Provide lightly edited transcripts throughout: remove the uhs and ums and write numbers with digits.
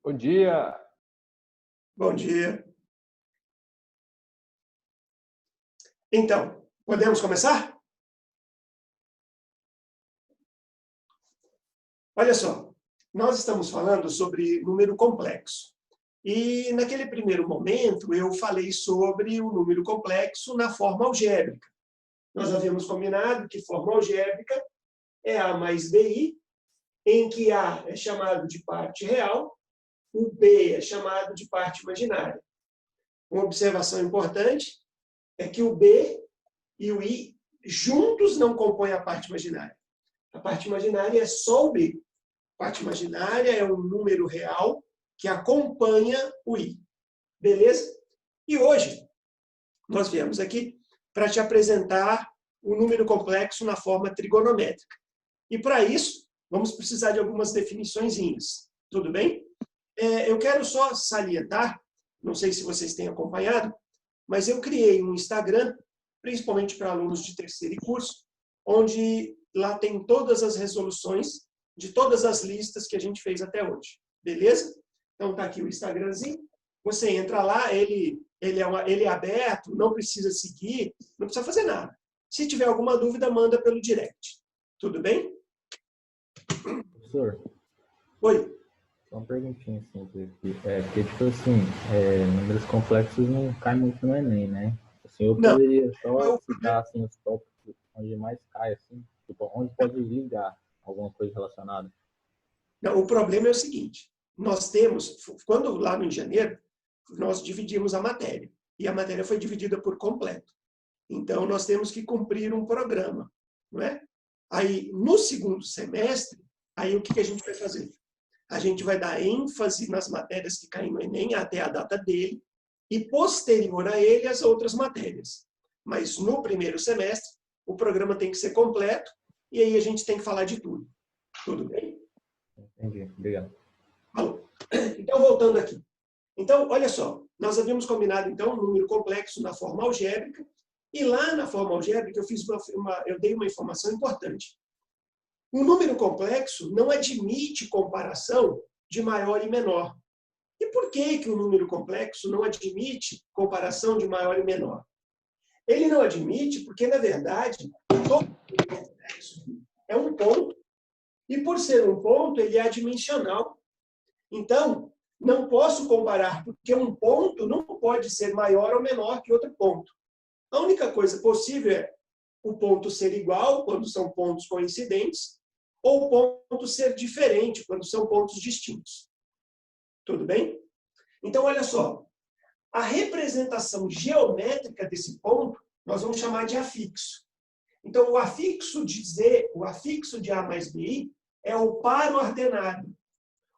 Bom dia. Bom dia. Então, podemos começar? Olha só, nós estamos falando sobre número complexo. E naquele primeiro momento eu falei sobre o número complexo na forma algébrica. Nós havíamos combinado que forma algébrica é A mais BI, em que A é chamado de parte real, o B é chamado de parte imaginária. Uma observação importante é que o B e o I juntos não compõem a parte imaginária. A parte imaginária é só o B. A parte imaginária é um número real que acompanha o I. Beleza? E hoje nós viemos aqui para te apresentar o número complexo na forma trigonométrica. E para isso, vamos precisar de algumas definiçõezinhas. Tudo bem? Eu quero só salientar, não sei se vocês têm acompanhado, mas eu criei um Instagram, principalmente para alunos de terceiro curso, onde lá tem todas as resoluções de todas as listas que a gente fez até hoje. Beleza? Então tá aqui o Instagramzinho. Você entra lá, ele é aberto, não precisa seguir, não precisa fazer nada. Se tiver alguma dúvida, manda pelo direct. Tudo bem? Professor. Oi. Só uma perguntinha simples aqui. Porque, tipo assim, números complexos não caem muito no Enem, né? Assim, eu poderia só citar assim, os tópicos onde mais cai, assim, tipo, onde pode ligar alguma coisa relacionada. Não, o problema é o seguinte, nós temos, quando lá no janeiro, nós dividimos a matéria, e a matéria foi dividida por completo. Então, nós temos que cumprir um programa, não é? Aí, no segundo semestre, aí o que a gente vai fazer? A gente vai dar ênfase nas matérias que caem no Enem até a data dele, e posterior a ele, as outras matérias. Mas no primeiro semestre, o programa tem que ser completo, e aí a gente tem que falar de tudo. Tudo bem? Entendi, obrigado. Falou. Então, voltando aqui. Então, olha só, nós havíamos combinado, então, um número complexo na forma algébrica, e lá na forma algébrica eu dei uma informação importante. Um número complexo não admite comparação de maior e menor. E por que o número complexo não admite comparação de maior e menor? Ele não admite porque, na verdade, todo número complexo é um ponto, e por ser um ponto, ele é adimensional. Então, não posso comparar, porque um ponto não pode ser maior ou menor que outro ponto. A única coisa possível é o ponto ser igual, quando são pontos coincidentes, ou o ponto ser diferente, quando são pontos distintos. Tudo bem? Então, olha só. A representação geométrica desse ponto, nós vamos chamar de afixo. Então, o afixo de A mais BI é o par ordenado,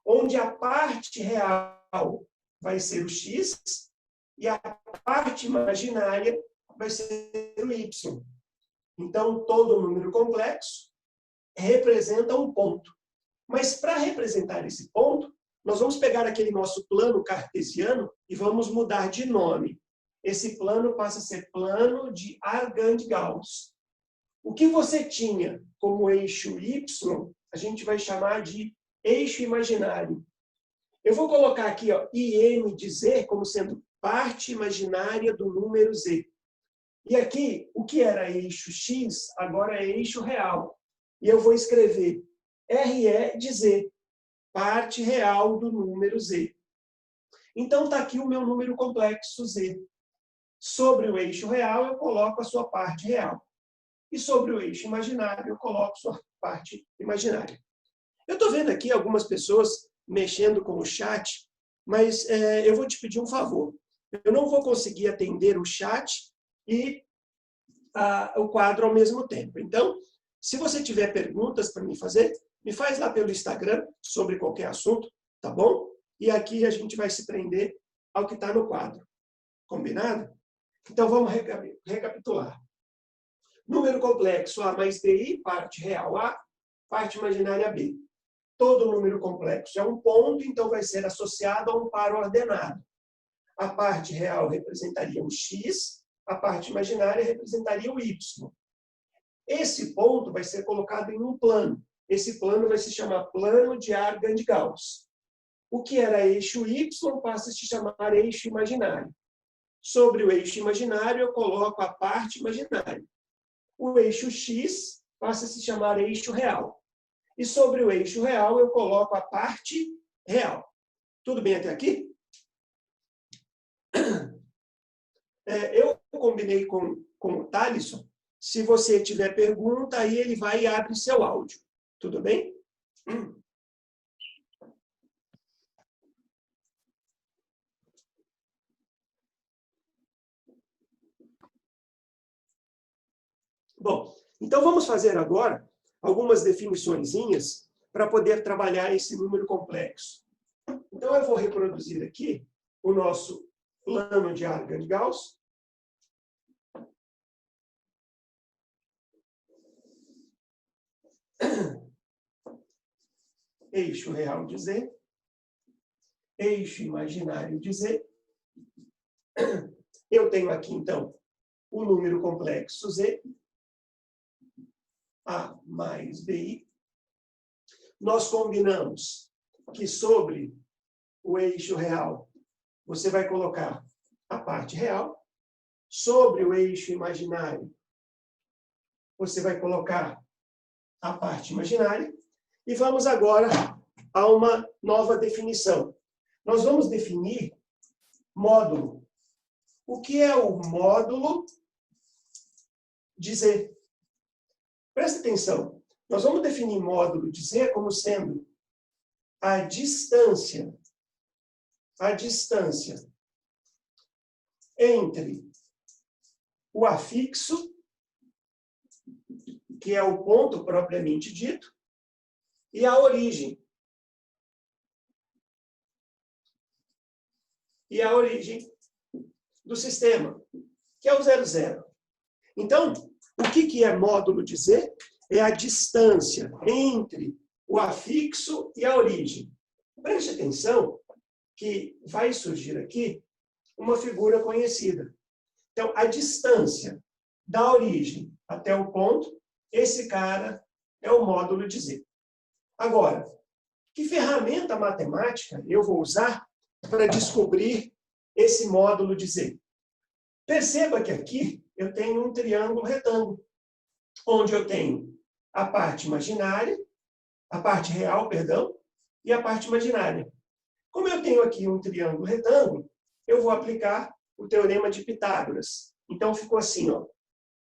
onde a parte real vai ser o x e a parte imaginária vai ser o y. Então, todo número complexo representa um ponto. Mas, para representar esse ponto, nós vamos pegar aquele nosso plano cartesiano e vamos mudar de nome. Esse plano passa a ser plano de Argand-Gauss. O que você tinha como eixo y, a gente vai chamar de eixo imaginário. Eu vou colocar aqui IM de Z como sendo parte imaginária do número Z. E aqui, o que era eixo X, agora é eixo real. E eu vou escrever RE de Z, parte real do número Z. Então, está aqui o meu número complexo Z. Sobre o eixo real, eu coloco a sua parte real. E sobre o eixo imaginário, eu coloco a sua parte imaginária. Eu estou vendo aqui algumas pessoas mexendo com o chat, mas eu vou te pedir um favor. Eu não vou conseguir atender o chat e o quadro ao mesmo tempo. Então, se você tiver perguntas para me fazer, me faz lá pelo Instagram sobre qualquer assunto, tá bom? E aqui a gente vai se prender ao que está no quadro. Combinado? Então, vamos recapitular. Número complexo A mais BI, parte real A, parte imaginária B. Todo número complexo é um ponto, então vai ser associado a um par ordenado. A parte real representaria o x, a parte imaginária representaria o y. Esse ponto vai ser colocado em um plano. Esse plano vai se chamar plano de Argand-Gauss. o que era eixo Y passa a se chamar eixo imaginário. Sobre o eixo imaginário, eu coloco a parte imaginária. O eixo X passa a se chamar eixo real. E sobre o eixo real, eu coloco a parte real. Tudo bem até aqui? Eu combinei com o Thalisson. Se você tiver pergunta, aí ele vai e abre seu áudio. Tudo bem? Bom, então vamos fazer agora algumas definiçõezinhas para poder trabalhar esse número complexo. Então eu vou reproduzir aqui o nosso plano de Argand-Gauss. Eixo real de Z, eixo imaginário de Z. Eu tenho aqui, então, o número complexo Z, A mais BI. Nós combinamos que sobre o eixo real, você vai colocar a parte real. Sobre o eixo imaginário, você vai colocar a parte imaginária. E vamos agora a uma nova definição. Nós vamos definir módulo. O que é o módulo de Z? Presta atenção. Nós vamos definir módulo de Z como sendo a distância entre o afixo, que é o ponto propriamente dito, e a origem. E a origem do sistema, que é o 00. Então, o que é módulo de Z? É a distância entre o afixo e a origem. Preste atenção que vai surgir aqui uma figura conhecida. Então, a distância da origem até o ponto, esse cara é o módulo de Z. Agora, que ferramenta matemática eu vou usar para descobrir esse módulo de Z? Perceba que aqui eu tenho um triângulo retângulo, onde eu tenho a parte imaginária, a parte real, perdão, e a parte imaginária. Como eu tenho aqui um triângulo retângulo, eu vou aplicar o teorema de Pitágoras. Então, ficou assim, ó.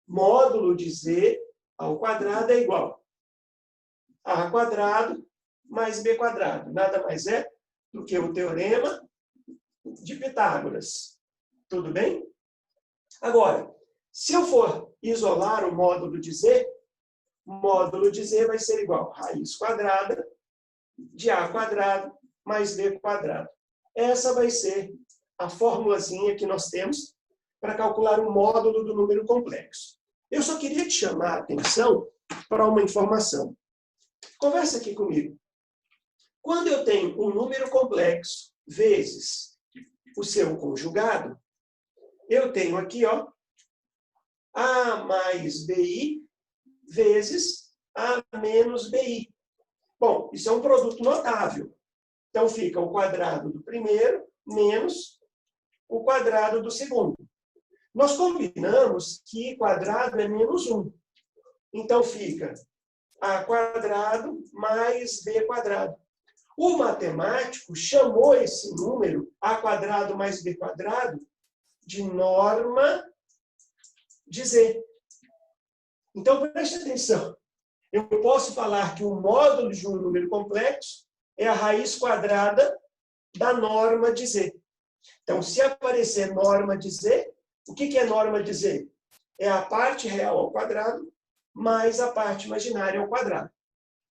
Módulo de Z ao quadrado é igual a quadrado mais b quadrado. Nada mais é do que o teorema de Pitágoras. Tudo bem? Agora, se eu for isolar o módulo de Z vai ser igual a raiz quadrada de a quadrado mais b quadrado. Essa vai ser a formulazinha que nós temos para calcular o módulo do número complexo. Eu só queria te chamar a atenção para uma informação. Conversa aqui comigo. Quando eu tenho um número complexo vezes o seu conjugado, eu tenho aqui, ó, A mais BI vezes A menos BI. Bom, isso é um produto notável. Então, fica o quadrado do primeiro menos o quadrado do segundo. Nós combinamos que quadrado é menos 1. Então, fica A quadrado mais B quadrado. O matemático chamou esse número, A quadrado mais B quadrado, de norma de Z. Então, preste atenção. Eu posso falar que o módulo de um número complexo é a raiz quadrada da norma de Z. Então, se aparecer norma de Z, o que é norma de Z? É a parte real ao quadrado mais a parte imaginária ao quadrado.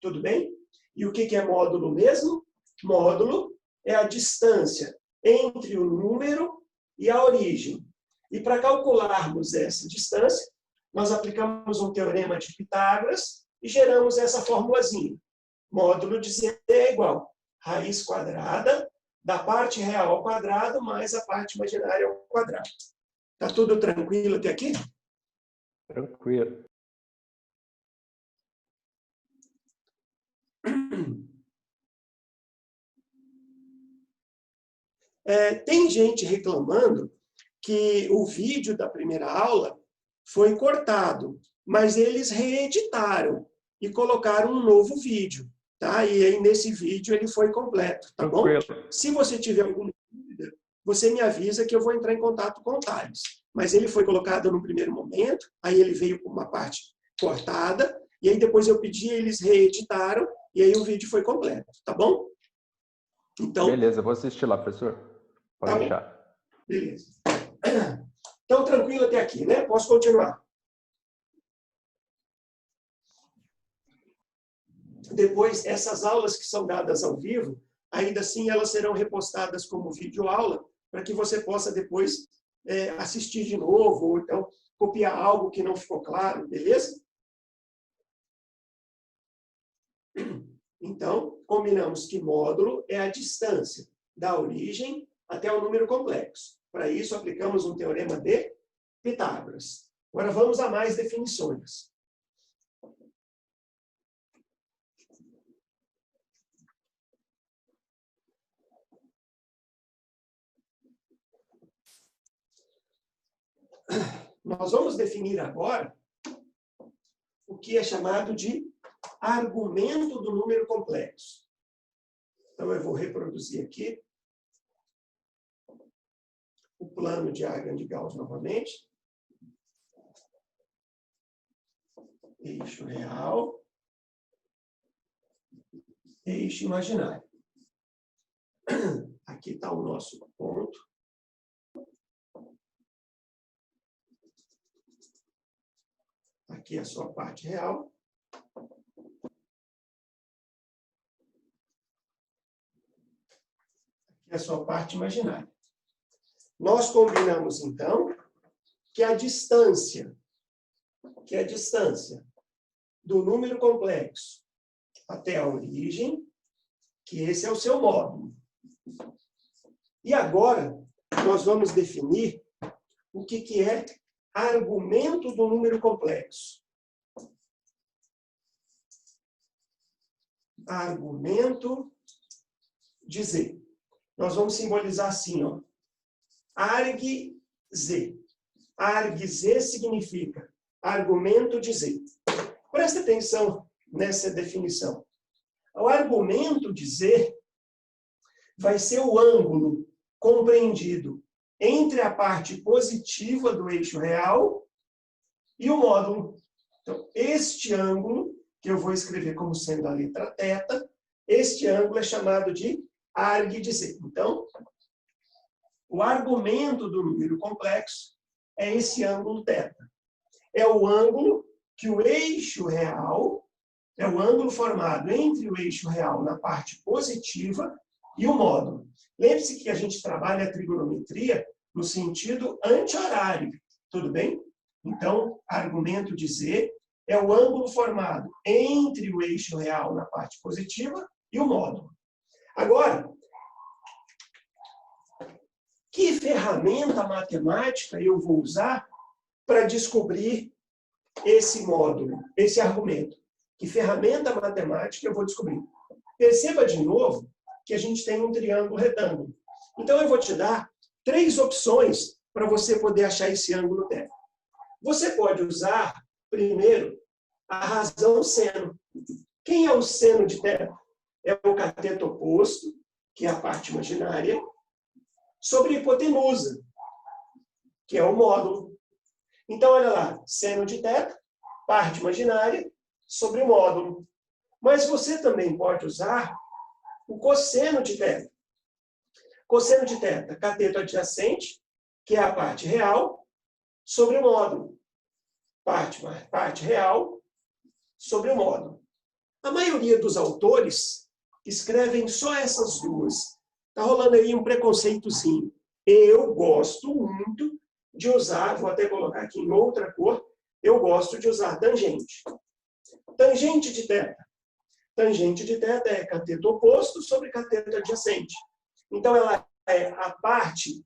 Tudo bem? E o que é módulo mesmo? Módulo é a distância entre o número e a origem. E para calcularmos essa distância, nós aplicamos um teorema de Pitágoras e geramos essa formulazinha. Módulo de Z é igual a raiz quadrada da parte real ao quadrado mais a parte imaginária ao quadrado. Tá tudo tranquilo até aqui? Tranquilo. Tem gente reclamando que o vídeo da primeira aula foi cortado, mas eles reeditaram e colocaram um novo vídeo, tá? E aí, nesse vídeo, ele foi completo, tá bom? Se você tiver alguma dúvida, você me avisa que eu vou entrar em contato com o Thales. Mas ele foi colocado no primeiro momento, aí ele veio com uma parte cortada, e aí depois eu pedi, eles reeditaram, e aí o vídeo foi completo, tá bom? Então, beleza, vou assistir lá, professor. Pode deixar. Bom. Beleza. Então, tranquilo até aqui, né? Posso continuar? Depois, essas aulas que são dadas ao vivo, ainda assim elas serão repostadas como videoaula, para que você possa depois assistir de novo, ou então copiar algo que não ficou claro, beleza? Então, combinamos que módulo é a distância da origem até o número complexo. Para isso, aplicamos um teorema de Pitágoras. Agora, vamos a mais definições. Nós vamos definir agora o que é chamado de argumento do número complexo. Então, eu vou reproduzir aqui o plano diagrama de Gauss novamente. Eixo real, eixo imaginário. Aqui está o nosso ponto. Aqui é a sua parte real. Aqui é a sua parte imaginária. Nós combinamos, então, que a distância do número complexo até a origem, que esse é o seu módulo. E agora, nós vamos definir o que é argumento do número complexo. Argumento de Z. Nós vamos simbolizar assim, ó. Arg-Z. Arg-Z significa argumento de Z. Presta atenção nessa definição. O argumento de Z vai ser o ângulo compreendido entre a parte positiva do eixo real e o módulo. Então, este ângulo, que eu vou escrever como sendo a letra θ, este ângulo é chamado de arg de Z. Então, o argumento do número complexo é esse ângulo θ. É o ângulo que o eixo real, é o ângulo formado entre o eixo real na parte positiva e o módulo. Lembre-se que a gente trabalha a trigonometria no sentido anti-horário, tudo bem? Então, argumento de Z é o ângulo formado entre o eixo real na parte positiva e o módulo. Agora, que ferramenta matemática eu vou usar para descobrir esse módulo, esse argumento? Que ferramenta matemática eu vou descobrir? Perceba de novo que a gente tem um triângulo retângulo. Então, eu vou te dar 3 opções para você poder achar esse ângulo θ. Você pode usar, primeiro, a razão seno. Quem é o seno de θ? É o cateto oposto, que é a parte imaginária, sobre a hipotenusa, que é o módulo. Então, olha lá, seno de θ, parte imaginária, sobre o módulo. Mas você também pode usar o cosseno de θ. Cosseno de θ, cateto adjacente, que é a parte real, sobre o módulo. Parte real sobre o módulo. A maioria dos autores escrevem só essas duas. Está rolando aí um preconceitozinho. Eu gosto muito de usar, vou até colocar aqui em outra cor, eu gosto de usar tangente. Tangente de θ. Tangente de θ é cateto oposto sobre cateto adjacente. Então, ela é a parte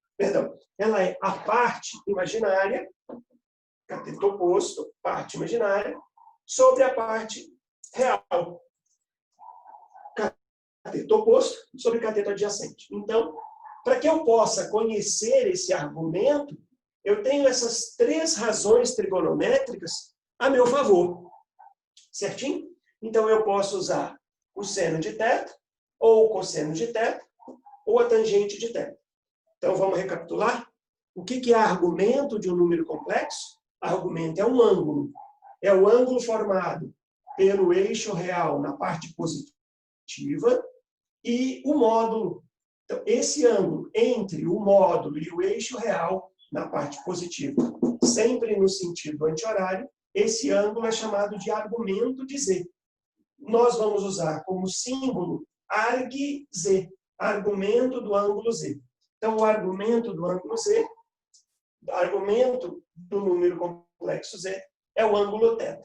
imaginária, cateto oposto, parte imaginária, sobre a parte real. Cateto oposto sobre cateto adjacente. Então, para que eu possa conhecer esse argumento, eu tenho essas 3 razões trigonométricas a meu favor. Certinho? Então, eu posso usar o seno de θ, ou o cosseno de θ, ou a tangente de θ. Então, vamos recapitular? O que é argumento de um número complexo? Argumento é um ângulo. É o ângulo formado pelo eixo real na parte positiva e o módulo. Então, esse ângulo entre o módulo e o eixo real na parte positiva, sempre no sentido anti-horário, esse ângulo é chamado de argumento de Z. Nós vamos usar como símbolo arg-Z, argumento do ângulo Z. Então, o argumento do ângulo Z, o argumento do número complexo Z, é o ângulo θ.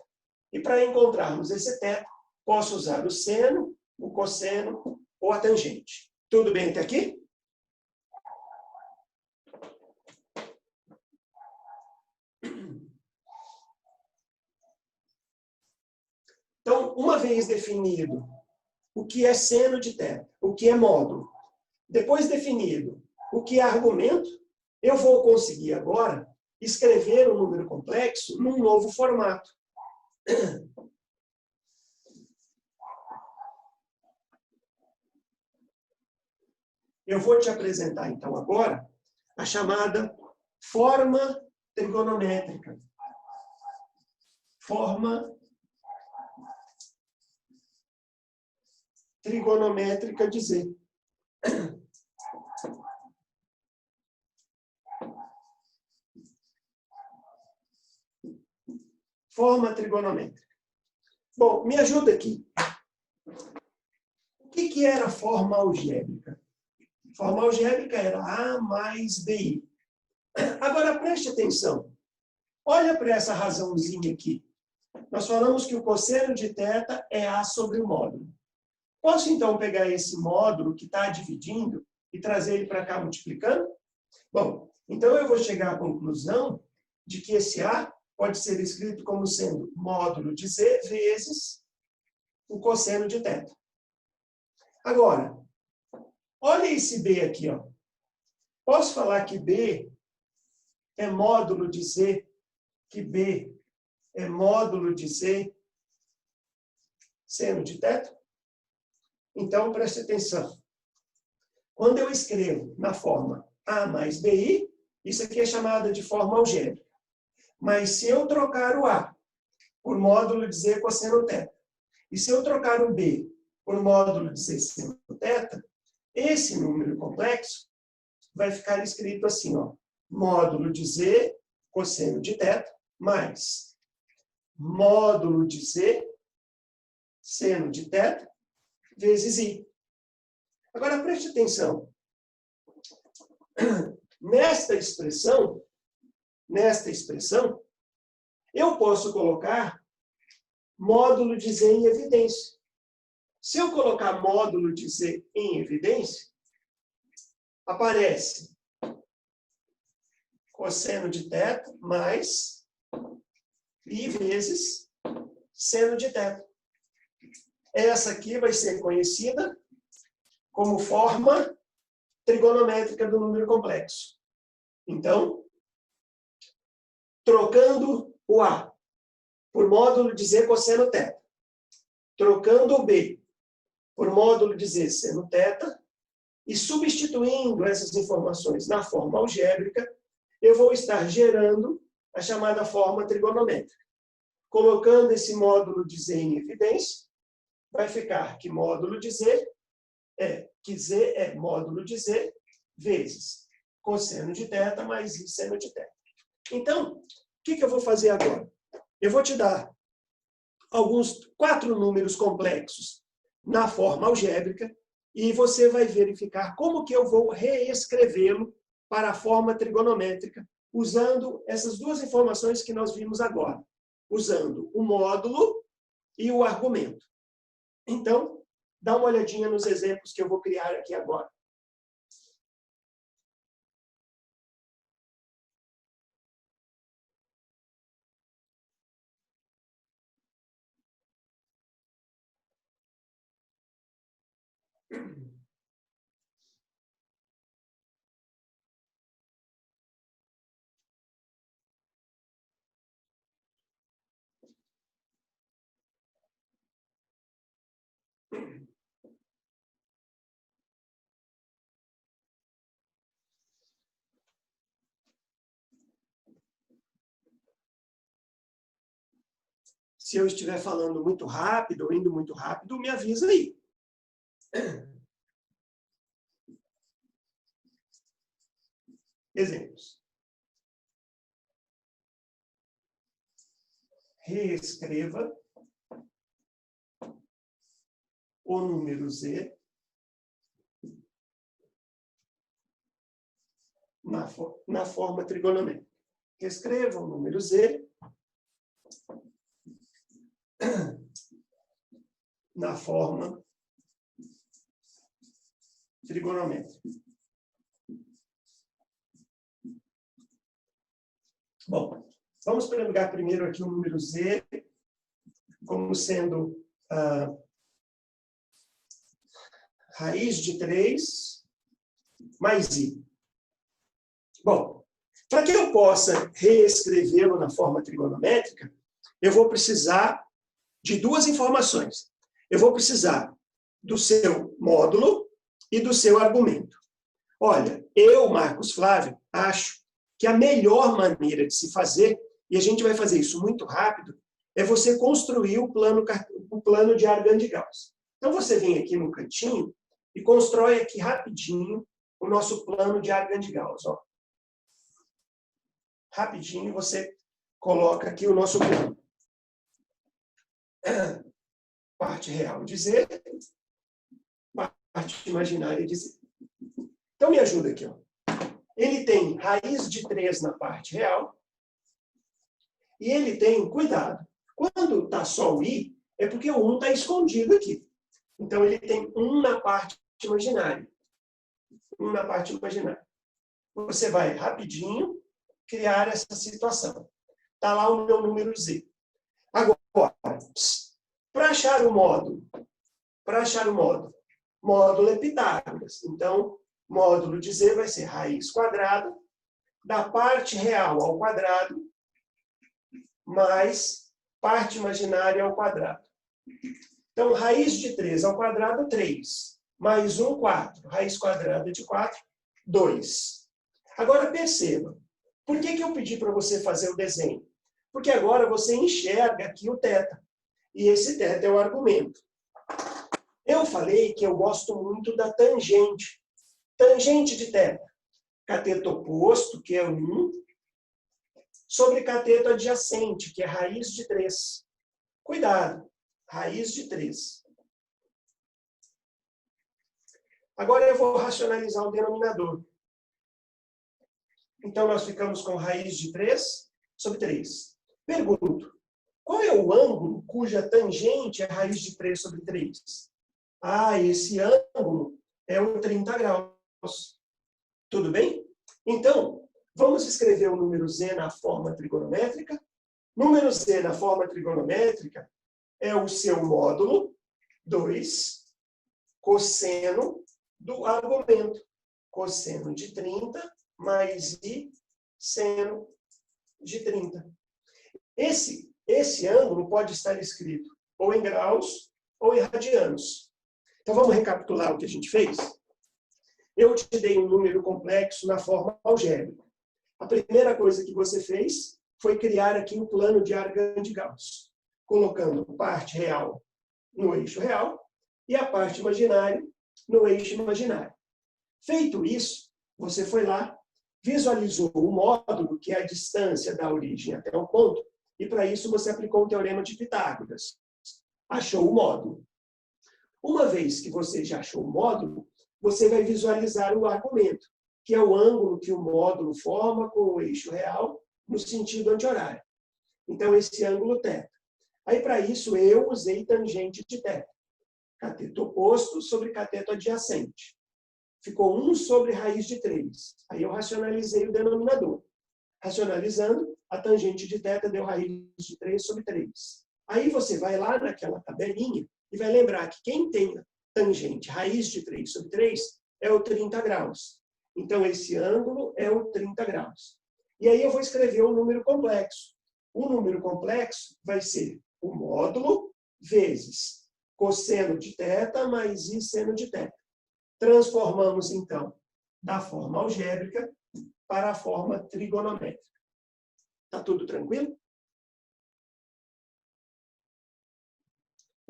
E para encontrarmos esse θ, posso usar o seno, o cosseno ou a tangente. Tudo bem até aqui? Então, uma vez definido o que é seno de θ, o que é módulo, depois definido o que é argumento, eu vou conseguir agora escrever um número complexo num novo formato. Eu vou te apresentar, então, agora a chamada forma trigonométrica. Forma trigonométrica de Z. Forma trigonométrica. Bom, me ajuda aqui. O que era forma algébrica? Forma algébrica era A mais BI. Agora, preste atenção. Olha para essa razãozinha aqui. Nós falamos que o cosseno de θ é A sobre o módulo. Posso, então, pegar esse módulo que está dividindo e trazer ele para cá multiplicando? Bom, então eu vou chegar à conclusão de que esse A pode ser escrito como sendo módulo de Z vezes o cosseno de θ. Agora, olha esse B aqui, ó. Posso falar que B é módulo de Z, que B é módulo de Z seno de θ? Então, preste atenção. Quando eu escrevo na forma A mais BI, isso aqui é chamada de forma algébrica. Mas se eu trocar o A por módulo de Z cosseno θ, e se eu trocar o B por módulo de Z seno θ, esse número complexo vai ficar escrito assim, ó, módulo de Z cosseno de θ mais módulo de Z seno de θ vezes I. Agora, preste atenção. Nesta expressão, eu posso colocar módulo de Z em evidência. Se eu colocar módulo de Z em evidência, aparece cosseno de θ mais I vezes seno de θ. Essa aqui vai ser conhecida como forma trigonométrica do número complexo. Então, trocando o A por módulo de Z cosseno θ, trocando o B por módulo de Z seno θ, e substituindo essas informações na forma algébrica, eu vou estar gerando a chamada forma trigonométrica. Colocando esse módulo de Z em evidência, vai ficar que módulo de Z é módulo de Z vezes cosseno de θ mais I seno de θ. Então, o que eu vou fazer agora? Eu vou te dar 4 números complexos na forma algébrica e você vai verificar como que eu vou reescrevê-lo para a forma trigonométrica, usando essas 2 informações que nós vimos agora, usando o módulo e o argumento. Então, dá uma olhadinha nos exemplos que eu vou criar aqui agora. Se eu estiver falando muito rápido ou indo muito rápido, me avisa aí. Exemplos. Reescreva o número Z na forma trigonométrica. Reescreva o número Z na forma trigonométrica. Bom, vamos pegar primeiro aqui o número Z como sendo raiz de 3 mais I. Bom, para que eu possa reescrevê-lo na forma trigonométrica, eu vou precisar de duas informações. Eu vou precisar do seu módulo e do seu argumento. Olha, eu, Marcos Flávio, acho que a melhor maneira de se fazer, e a gente vai fazer isso muito rápido, é você construir o plano de Argand-Gauss. Então, você vem aqui no cantinho e constrói aqui rapidinho o nosso plano de Argand-Gauss. Rapidinho, você coloca aqui o nosso plano. Parte real de Z, parte imaginária de Z. Então, me ajuda aqui. Ele tem raiz de 3 na parte real. E ele tem, cuidado, quando está só o I, é porque o 1 está escondido aqui. Então, ele tem 1 na parte imaginária. 1 na parte imaginária. Você vai rapidinho criar essa situação. Está lá o meu número Z. Agora, para achar o módulo, módulo é Pitágoras. Então, módulo de Z vai ser raiz quadrada da parte real ao quadrado mais parte imaginária ao quadrado. Então, raiz de 3 ao quadrado, 3. Mais 1, 4. Raiz quadrada de 4, 2. Agora, perceba. Por que eu pedi para você fazer o desenho? Porque agora você enxerga aqui o θ. E esse θ é o argumento. Eu falei que eu gosto muito da tangente. Tangente de θ. Cateto oposto, que é 1, sobre cateto adjacente, que é raiz de 3. Cuidado, raiz de 3. Agora eu vou racionalizar o denominador. Então, nós ficamos com raiz de 3 sobre 3. Pergunto, qual é o ângulo cuja tangente é raiz de 3 sobre 3? Esse ângulo é o 30 graus. Tudo bem? Então, vamos escrever o número Z na forma trigonométrica. Número Z na forma trigonométrica é o seu módulo, 2, cosseno do argumento. Cosseno de 30 mais I seno de 30. Esse ângulo pode estar escrito ou em graus ou em radianos. Então, vamos recapitular o que a gente fez? Eu te dei um número complexo na forma algébrica. A primeira coisa que você fez foi criar aqui um plano de Argand-Gauss, colocando a parte real no eixo real e a parte imaginária no eixo imaginário. Feito isso, você foi lá, visualizou o módulo, que é a distância da origem até o ponto, e para isso você aplicou o teorema de Pitágoras. Achou o módulo. Uma vez que você já achou o módulo, você vai visualizar o argumento, que é o ângulo que o módulo forma com o eixo real no sentido anti-horário. Então, esse ângulo θ. Aí, para isso, eu usei tangente de θ. Cateto oposto sobre cateto adjacente. Ficou 1 sobre raiz de 3. Aí eu racionalizei o denominador. Racionalizando, a tangente de θ deu raiz de 3 sobre 3. Aí você vai lá naquela tabelinha e vai lembrar que quem tem tangente raiz de 3 sobre 3 é o 30 graus. Então, esse ângulo é o 30 graus. E aí eu vou escrever um número complexo. O número complexo vai ser o módulo vezes cosseno de θ mais I seno de θ. Transformamos, então, da forma algébrica para a forma trigonométrica. Está tudo tranquilo?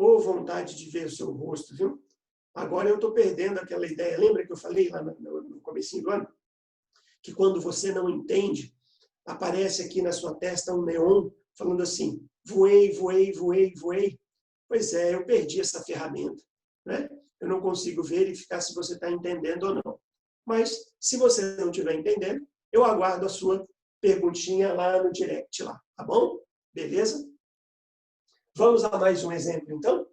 Ô, vontade de ver o seu rosto, viu? Agora eu estou perdendo aquela ideia. Lembra que eu falei lá no comecinho do ano? Que quando você não entende, aparece aqui na sua testa um neon falando assim, voei, voei, voei, voei. Pois é, eu perdi essa ferramenta, né? Eu não consigo verificar se você está entendendo ou não. Mas, se você não estiver entendendo, eu aguardo a sua perguntinha lá no direct, lá, tá bom? Beleza? Vamos a mais um exemplo, então?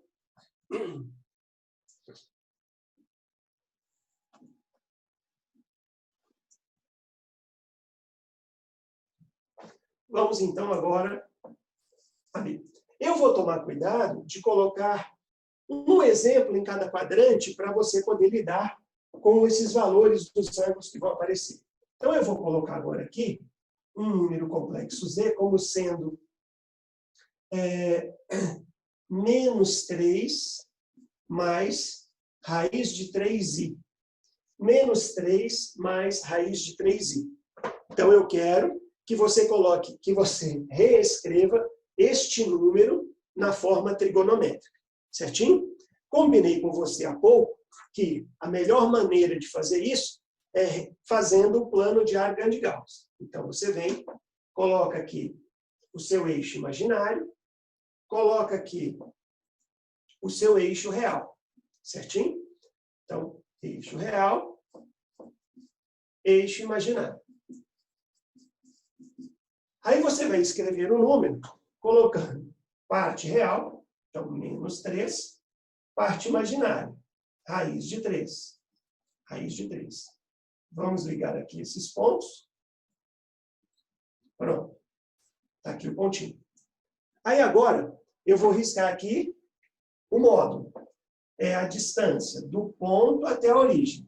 Vamos, então, agora ali. Eu vou tomar cuidado de colocar um exemplo em cada quadrante para você poder lidar com esses valores dos ângulos que vão aparecer. Então, eu vou colocar agora aqui um número complexo Z como sendo menos 3 mais raiz de 3i. Menos 3 mais raiz de 3i. Então, eu quero que você coloque, que você reescreva este número na forma trigonométrica. Certinho? Combinei com você há pouco que a melhor maneira de fazer isso é fazendo o plano de Argand-Gauss. Então, você vem, coloca aqui o seu eixo imaginário, coloca aqui o seu eixo real. Certinho? Então, eixo real, eixo imaginário. Aí você vai escrever o número, colocando parte real, então menos 3, parte imaginária, raiz de 3. Raiz de 3. Vamos ligar aqui esses pontos. Pronto. Está aqui o pontinho. Aí agora, eu vou riscar aqui o módulo. É a distância do ponto até a origem.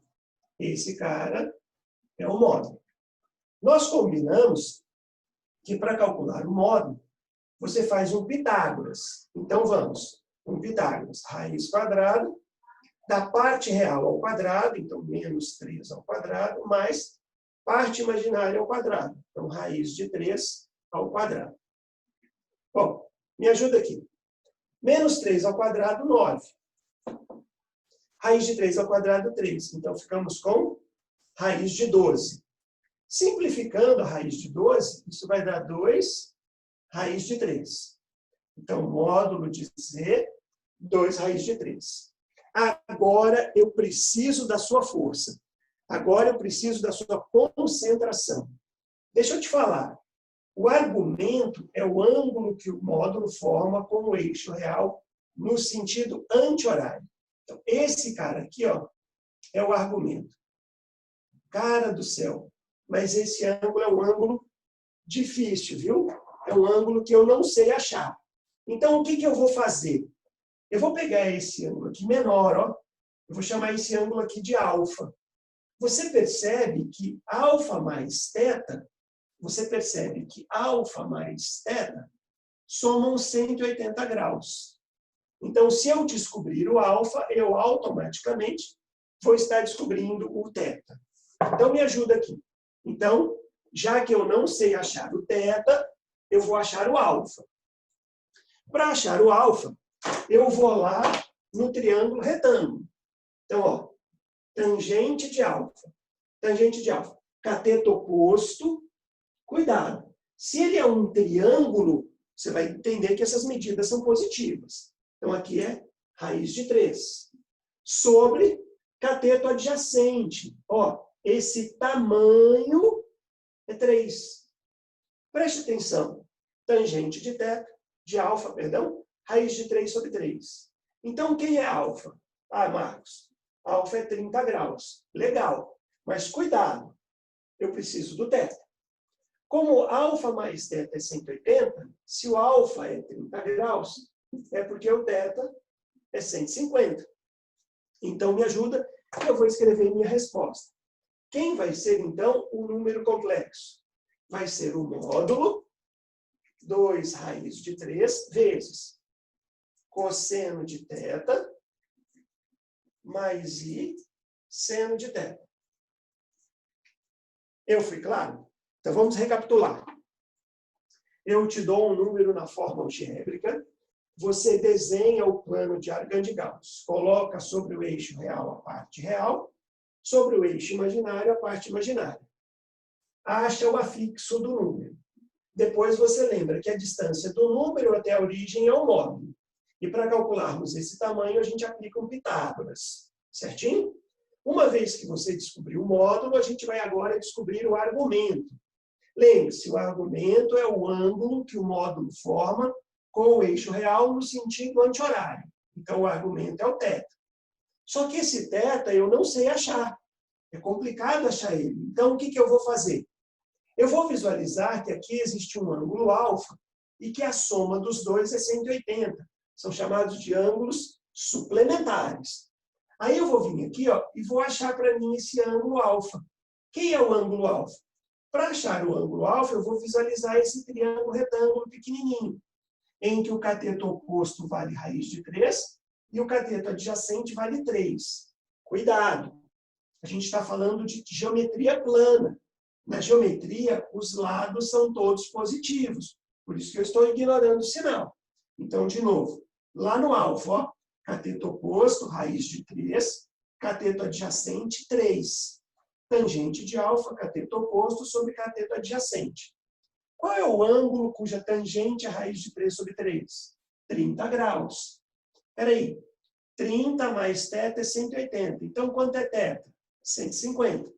Esse cara é o módulo. Nós combinamos que para calcular o módulo, você faz um Pitágoras. Então, vamos. Um Pitágoras. Raiz quadrada da parte real ao quadrado, então, menos 3 ao quadrado, mais parte imaginária ao quadrado. Então, raiz de 3 ao quadrado. Bom, me ajuda aqui. Menos 3 ao quadrado, 9. Raiz de 3 ao quadrado, 3. Então, ficamos com raiz de 12. Simplificando a raiz de 12, isso vai dar 2 raiz de 3. Então, módulo de Z, 2 raiz de 3. Agora eu preciso da sua força. Agora eu preciso da sua concentração. Deixa eu te falar. O argumento é o ângulo que o módulo forma com o eixo real no sentido anti-horário. Então, esse cara aqui, ó, é o argumento. Cara do céu. Mas esse ângulo é um ângulo difícil, viu? É um ângulo que eu não sei achar. Então, o que eu vou fazer? Eu vou pegar esse ângulo aqui menor, ó. Eu vou chamar esse ângulo aqui de alfa. Você percebe que alfa mais teta, somam 180 graus. Então, se eu descobrir o alfa, eu automaticamente vou estar descobrindo o teta. Então, me ajuda aqui. Então, já que eu não sei achar o teta, eu vou achar o alfa. Para achar o alfa, eu vou lá no triângulo retângulo. Então, ó, tangente de alfa. Tangente de alfa. Cateto oposto. Cuidado. Se ele é um triângulo, você vai entender que essas medidas são positivas. Então, aqui é raiz de 3. Sobre cateto adjacente. Ó, esse tamanho é 3. Preste atenção. Tangente de teta, de alfa, perdão, raiz de 3 sobre 3. Então, quem é alfa? Ah, Marcos, alfa é 30 graus. Legal. Mas cuidado, eu preciso do teta. Como alfa mais teta é 180, se o alfa é 30 graus, é porque o teta é 150. Então, me ajuda, eu vou escrever minha resposta. Quem vai ser, então, o número complexo? Vai ser o módulo 2 raiz de 3 vezes cosseno de teta mais i seno de teta. Eu fui claro? Então, vamos recapitular. Eu te dou um número na forma algébrica, você desenha o plano de Argand-Gauss. Coloca sobre o eixo real a parte real, sobre o eixo imaginário a parte imaginária. Acha o afixo do número. Depois você lembra que a distância do número até a origem é o módulo. E para calcularmos esse tamanho, a gente aplica um Pitágoras. Certinho? Uma vez que você descobriu o módulo, a gente vai agora descobrir o argumento. Lembre-se, o argumento é o ângulo que o módulo forma com o eixo real no sentido anti-horário. Então, o argumento é o θ. Só que esse θ eu não sei achar. É complicado achar ele. Então, o que eu vou fazer? Eu vou visualizar que aqui existe um ângulo alfa e que a soma dos dois é 180. São chamados de ângulos suplementares. Aí eu vou vir aqui e vou achar para mim esse ângulo alfa. Quem é o ângulo alfa? Para achar o ângulo alfa, eu vou visualizar esse triângulo retângulo pequenininho, em que o cateto oposto vale raiz de 3 e o cateto adjacente vale 3. Cuidado! A gente está falando de geometria plana. Na geometria, os lados são todos positivos. Por isso que eu estou ignorando o sinal. Então, de novo, lá no alfa, cateto oposto, raiz de 3, cateto adjacente, 3. Tangente de alfa, cateto oposto sobre cateto adjacente. Qual é o ângulo cuja tangente é raiz de 3 sobre 3? 30 graus. Espera aí. 30 mais θ é 180. Então, quanto é θ? 150.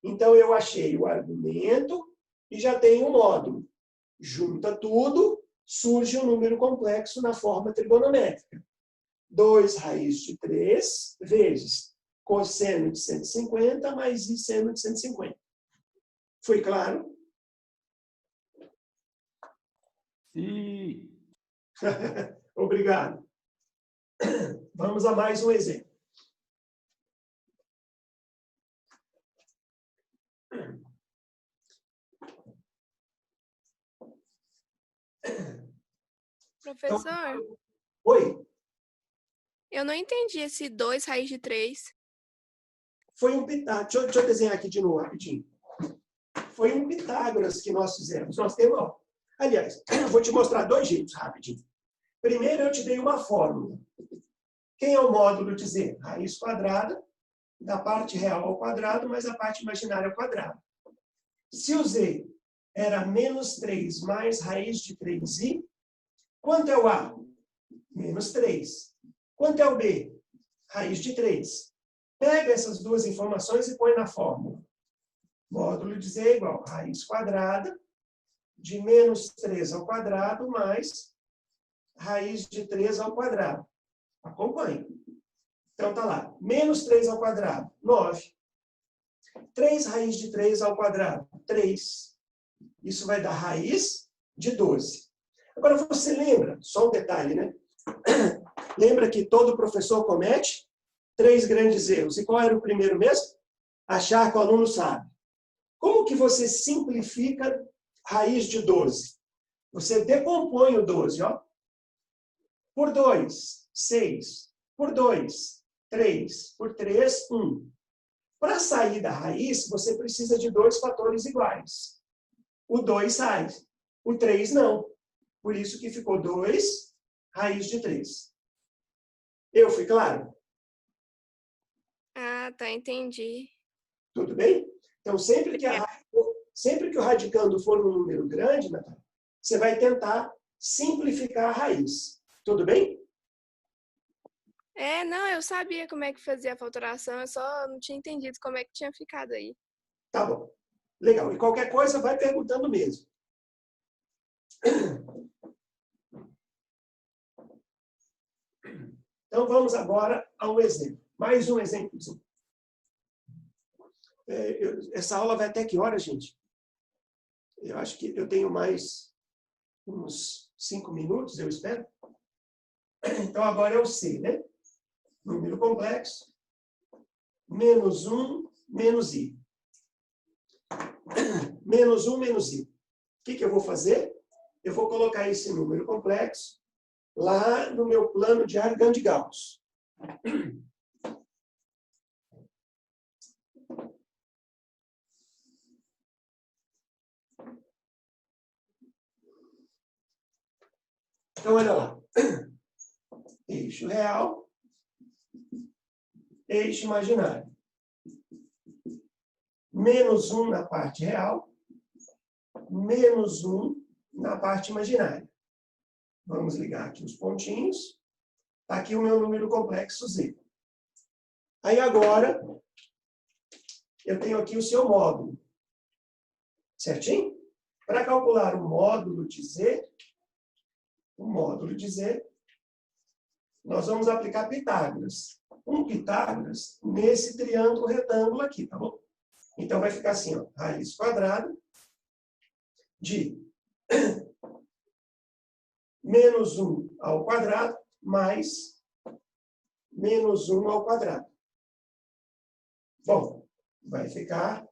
Então, eu achei o argumento e já tenho o módulo. Junta tudo, surge um número complexo na forma trigonométrica. 2 raiz de 3 vezes cosseno de 150 mais i seno de 150. Foi claro? Sim. Obrigado. Vamos a mais um exemplo. Professor, Oi, eu não entendi esse 2 raiz de 3. foi um Pitágoras. Deixa eu desenhar aqui de novo, rapidinho. Foi um Pitágoras que nós fizemos. Nós temos, aliás, eu vou te mostrar dois jeitos, rapidinho. Primeiro, eu te dei uma fórmula. Quem é o módulo de z? Raiz quadrada da parte real ao quadrado, mais a parte imaginária ao quadrado. Se o z era menos 3 mais raiz de 3i, quanto é o a? Menos 3. Quanto é o b? Raiz de 3. Pega essas duas informações e põe na fórmula. Módulo de z é igual a raiz quadrada de menos 3 ao quadrado mais raiz de 3 ao quadrado. Acompanhe. Então, está lá. Menos 3 ao quadrado, 9. 3 raiz de 3 ao quadrado, 3. Isso vai dar raiz de 12. Agora, você lembra, só um detalhe, né? Lembra que todo professor comete 3 grandes erros. E qual era o primeiro mesmo? Achar que o aluno sabe. Como que você simplifica raiz de 12? Você decompõe o 12, ó. Por 2, 6. Por 2, 3. Por 3, 1. Para sair da raiz, você precisa de 2 fatores iguais. O 2 sai. O 3 não. Por isso que ficou 2 raiz de 3. Eu fui claro? Ah, tá, entendi. Tudo bem? Então, sempre que o radicando for um número grande, Natália, você vai tentar simplificar a raiz. Tudo bem? Não, eu sabia como é que fazia a faturação, eu só não tinha entendido como é que tinha ficado aí. Tá bom. Legal. E qualquer coisa, vai perguntando mesmo. Então, vamos agora a um exemplo. Mais um exemplozinho. Essa aula vai até que hora, gente? Eu acho que eu tenho mais uns 5 minutos, eu espero. Então, agora é o C, né? Número complexo. Menos 1, menos i. Menos 1, menos i. O que eu vou fazer? Eu vou colocar esse número complexo lá no meu plano de Argand-Gauss. Então, olha lá. eixo real, eixo imaginário. Menos 1 na parte real, menos 1 na parte imaginária. Vamos ligar aqui os pontinhos. Está aqui o meu número complexo Z. Aí agora, eu tenho aqui o seu módulo. Certinho? Para calcular o módulo de Z, nós vamos aplicar Pitágoras. Um Pitágoras nesse triângulo retângulo aqui, tá bom? Então, vai ficar assim, ó, raiz quadrada de menos 1 ao quadrado mais menos 1 ao quadrado. Bom, vai ficar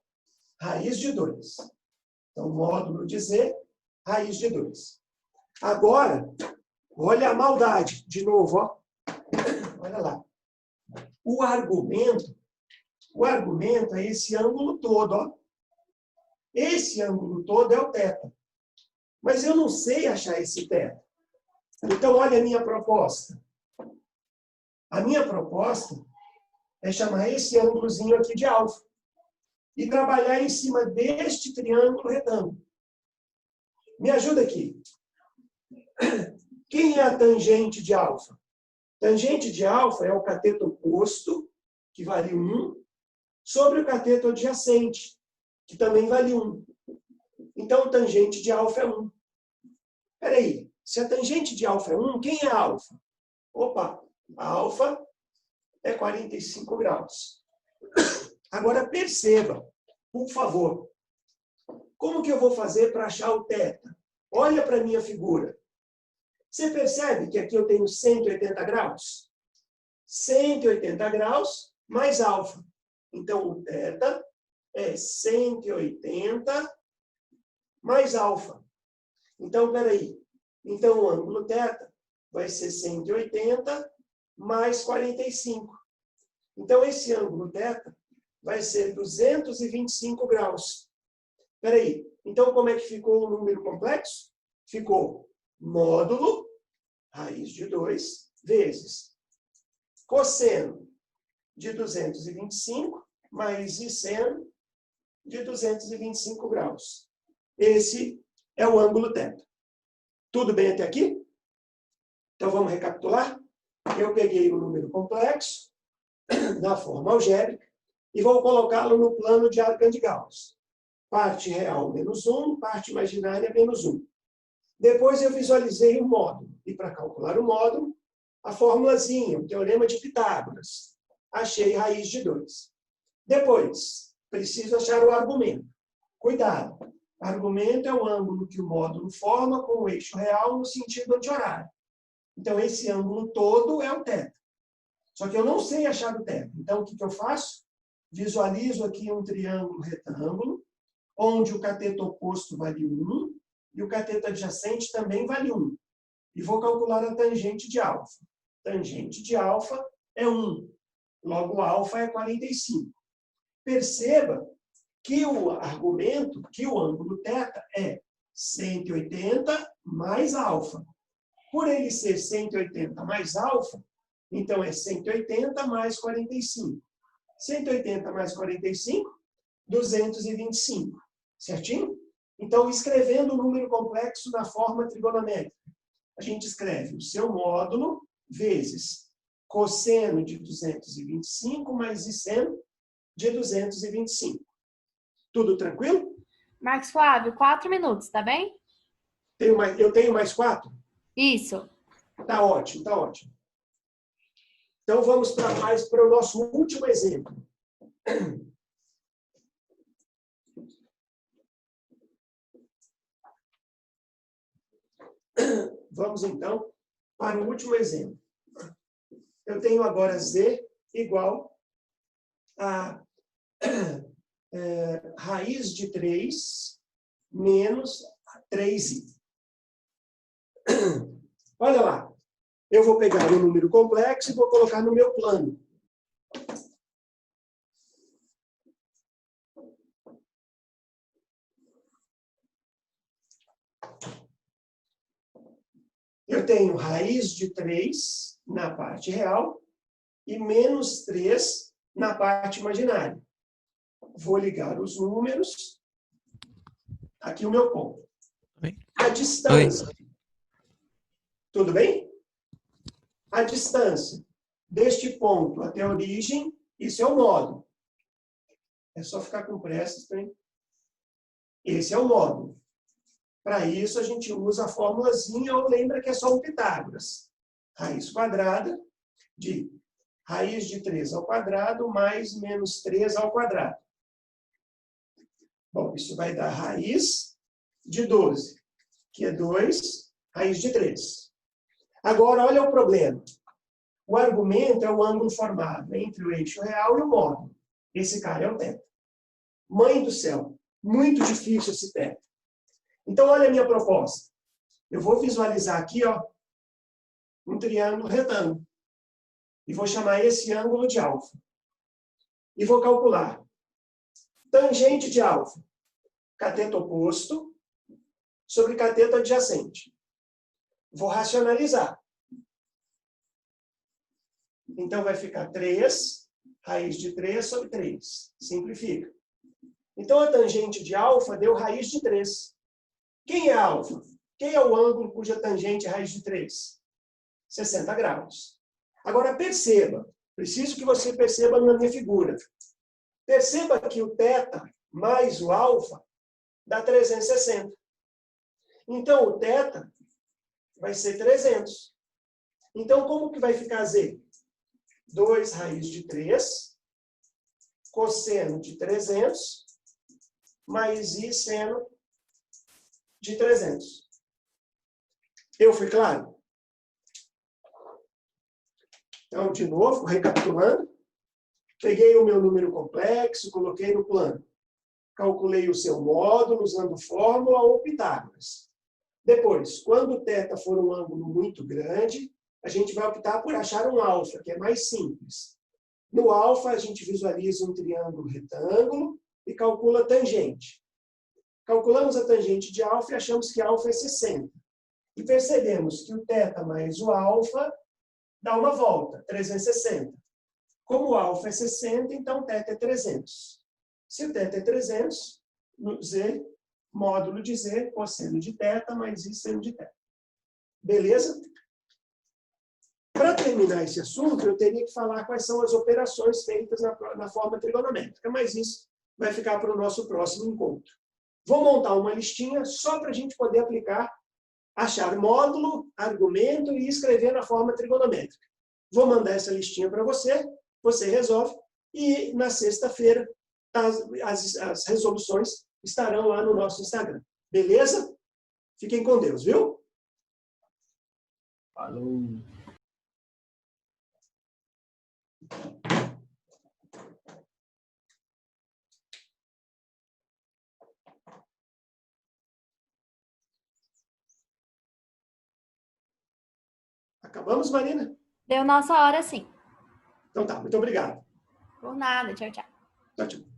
raiz de 2. Então, módulo de Z, raiz de 2. Agora, olha a maldade, de novo, ó. Olha lá. O argumento é esse ângulo todo, ó. Esse ângulo todo é o θ. Mas eu não sei achar esse θ. Então, olha a minha proposta. A minha proposta é chamar esse ângulozinho aqui de alfa e trabalhar em cima deste triângulo retângulo. Me ajuda aqui. Quem é a tangente de alfa? Tangente de alfa é o cateto oposto, que vale 1, sobre o cateto adjacente, que também vale 1. Então, tangente de alfa é 1. Espera aí, se a tangente de alfa é 1, quem é alfa? Opa, a alfa é 45 graus. Agora, perceba, por favor, como que eu vou fazer para achar o θ? Olha para a minha figura. Você percebe que aqui eu tenho 180 graus? 180 graus mais alfa. Então, o θ é 180 mais alfa. Então, peraí. Então, o ângulo θ vai ser 180 mais 45. Então, esse ângulo θ vai ser 225 graus. Peraí. Então, como é que ficou o número complexo? Ficou módulo, raiz de 2, vezes cosseno de 225, mais seno de 225 graus. Esse é o ângulo θ. Tudo bem até aqui? Então, vamos recapitular? Eu peguei o número complexo, na forma algébrica, e vou colocá-lo no plano de Arcand-Gauss. Parte real, menos 1, parte imaginária, menos 1. Depois eu visualizei o módulo. E para calcular o módulo, a formulazinha, o teorema de Pitágoras. Achei raiz de 2. Depois, preciso achar o argumento. Cuidado! O argumento é o ângulo que o módulo forma com o eixo real no sentido anti-horário. Então, esse ângulo todo é o θ. Só que eu não sei achar o θ. Então, o que eu faço? Visualizo aqui um triângulo retângulo, onde o cateto oposto vale 1 e o cateto adjacente também vale 1. E vou calcular a tangente de alfa. Tangente de alfa é 1. Logo, alfa é 45. Perceba que o argumento, que o ângulo θ é 180 mais alfa. Por ele ser 180 mais alfa, então é 180 mais 45. 180 mais 45, 225. Certinho? Então, escrevendo o número complexo na forma trigonométrica, a gente escreve o seu módulo vezes cosseno de 225 mais seno de 225. Tudo tranquilo? Marcos Flávio, 4 minutos, tá bem? Eu tenho mais 4? Isso. Tá ótimo, tá ótimo. Então, vamos para o nosso último exemplo. Vamos, então, para o último exemplo. Eu tenho agora Z igual a raiz de 3 menos 3i. Olha lá. Eu vou pegar o número complexo e vou colocar no meu plano. Eu tenho raiz de 3 na parte real e menos 3 na parte imaginária. Vou ligar os números. Aqui o meu ponto. A distância. Tudo bem? A distância deste ponto até a origem, isso é o módulo. É só ficar com pressa, hein? Esse é o módulo. Para isso, a gente usa a formulazinha, ou lembra que é só um Pitágoras. Raiz quadrada de raiz de 3 ao quadrado mais menos 3 ao quadrado. Bom, isso vai dar raiz de 12, que é 2, raiz de 3. Agora, olha o problema. O argumento é o ângulo formado entre o eixo real e o módulo. Esse cara é o θ. Mãe do céu, muito difícil esse θ. Então, olha a minha proposta. Eu vou visualizar aqui, ó, um triângulo retângulo. E vou chamar esse ângulo de alfa. E vou calcular. Tangente de alfa, cateto oposto, sobre cateto adjacente. Vou racionalizar. Então, vai ficar 3, raiz de 3 sobre 3. Simplifica. Então, a tangente de alfa deu raiz de 3. Quem é alfa? Quem é o ângulo cuja tangente é raiz de 3? 60 graus. Agora, perceba. Preciso que você perceba na minha figura. Perceba que o θ mais o alfa dá 360. Então, o θ vai ser 300. Então, como que vai ficar Z? 2 raiz de 3, cosseno de 300, mais I seno de 300. Eu fui claro? Então, de novo, recapitulando. Peguei o meu número complexo, coloquei no plano. Calculei o seu módulo usando fórmula ou Pitágoras. Depois, quando o θ for um ângulo muito grande, a gente vai optar por achar um alfa, que é mais simples. No alfa, a gente visualiza um triângulo retângulo e calcula a tangente. Calculamos a tangente de alfa e achamos que alfa é 60. E percebemos que o θ mais o alfa dá uma volta, 360. Como o alfa é 60, então o θ é 300. Se o θ é 300, Z, módulo de Z, cosseno de θ mais I seno de θ. Beleza? Para terminar esse assunto, eu teria que falar quais são as operações feitas na forma trigonométrica, mas isso vai ficar para o nosso próximo encontro. Vou montar uma listinha só para a gente poder aplicar, achar módulo, argumento e escrever na forma trigonométrica. Vou mandar essa listinha para você, você resolve, e na sexta-feira as resoluções estarão lá no nosso Instagram. Beleza? Fiquem com Deus, viu? Falou. Acabamos, Marina? Deu nossa hora, sim. Então tá, muito obrigado. Por nada. Tchau, tchau. Tchau, tchau.